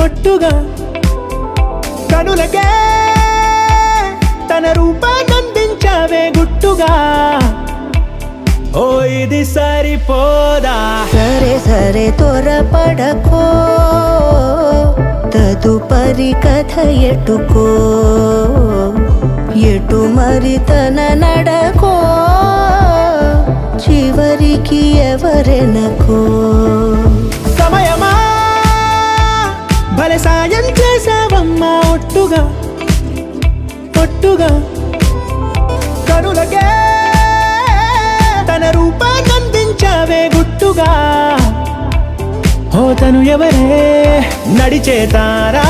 ఒట్టుగా కనులకే తన రూపాన్నందించావే గుట్టుగా ఓ ఇది సరిపోదా సరే సరే త్వరపడకో తదుపరి కథ ఎటుకో ఎటు మరి తన నడకో చివరికి ఎవరెనకో సమయమా భలే సాయం చేసావమ్మా ఒట్టుగా ఒట్టుగా కనులకే తన రూపాన్నందించావే గుట్టుగా ఓ తను ఎవరే నడిచేతారా